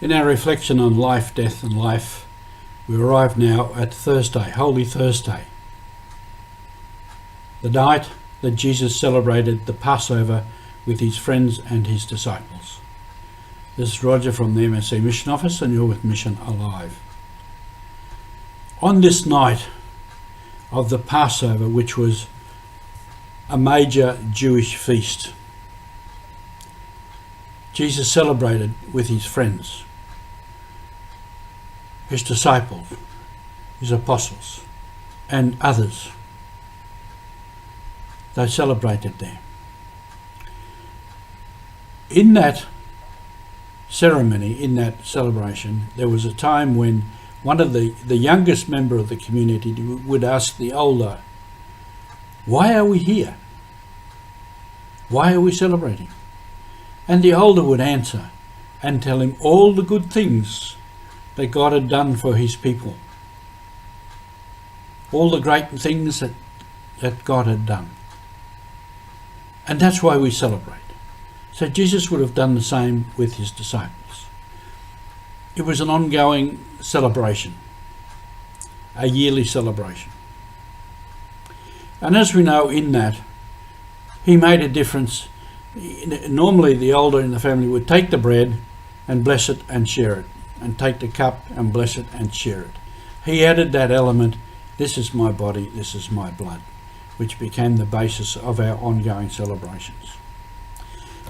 In our reflection on life, death and life, we arrive now at Thursday, Holy Thursday, the night that Jesus celebrated the Passover with his friends and his disciples. This is Roger from the MSC Mission Office, and you're with Mission Alive. On this night of the Passover, which was a major Jewish feast, Jesus celebrated with his friends, his disciples, his apostles, and others. They celebrated there. In that ceremony, in that celebration, there was a time when one of the youngest member of the community would ask the older, "Why are we here? Why are we celebrating?" And the older would answer and tell him all the good things that God had done for his people. All the great things that God had done. And that's why we celebrate. So Jesus would have done the same with his disciples. It was an ongoing celebration, a yearly celebration. And as we know in that, he made a difference. Normally the older in the family would take the bread and bless it and share it, and take the cup and bless it and share it. He added that element, "This is my body, this is my blood," which became the basis of our ongoing celebrations.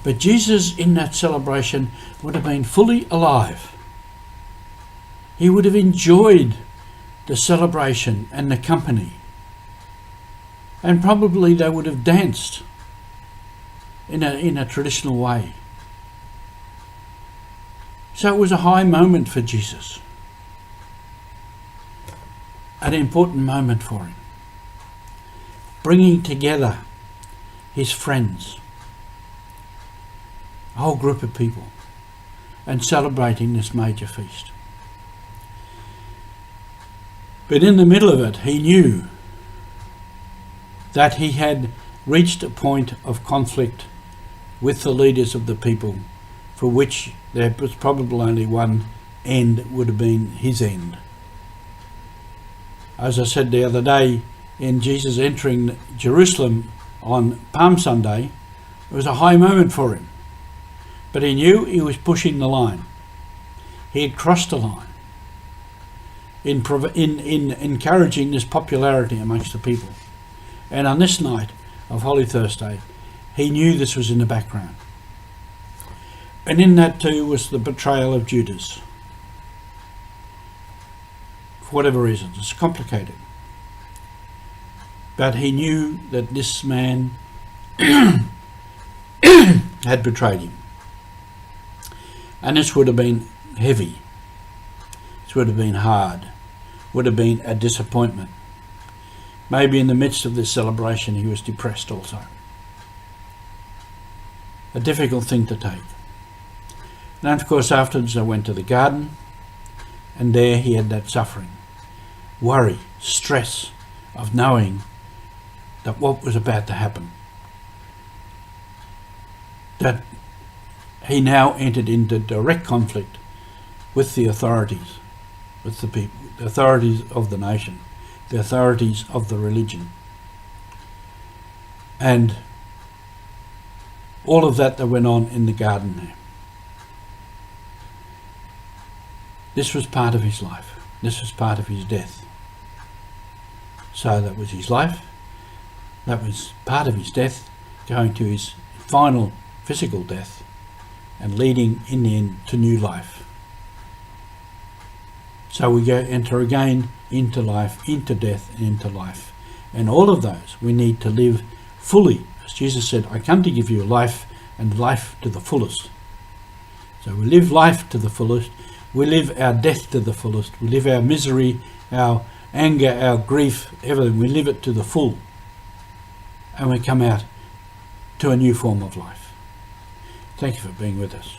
But Jesus in that celebration would have been fully alive. He would have enjoyed the celebration and the company. And probably they would have danced in a traditional way. So it was a high moment for Jesus. An important moment for him. Bringing together his friends, a whole group of people, and celebrating this major feast. But in the middle of it, he knew that he had reached a point of conflict with the leaders of the people, for which there was probably only one end, would have been his end. As I said the other day, in Jesus entering Jerusalem on Palm Sunday, it was a high moment for him. But he knew he was pushing the line. He had crossed the line in encouraging this popularity amongst the people. And on this night of Holy Thursday, he knew this was in the background. And in that too was the betrayal of Judas. For whatever reason, it's complicated. But he knew that this man had betrayed him. And this would have been heavy. This would have been hard. Would have been a disappointment. Maybe in the midst of this celebration he was depressed also. A difficult thing to take. And of course afterwards I went to the garden, and there he had that suffering, worry, stress of knowing that what was about to happen. That he now entered into direct conflict with the authorities, with the people, the authorities of the nation, the authorities of the religion. And all of that went on in the garden there. This was part of his life. This was part of his death. So that was his life. That was part of his death, going to his final physical death and leading in the end to new life. So we enter again into life, into death, and into life. And all of those we need to live fully. As Jesus said, "I come to give you life, and life to the fullest." So we live life to the fullest. We live our death to the fullest. We live our misery, our anger, our grief, everything. We live it to the full. And we come out to a new form of life. Thank you for being with us.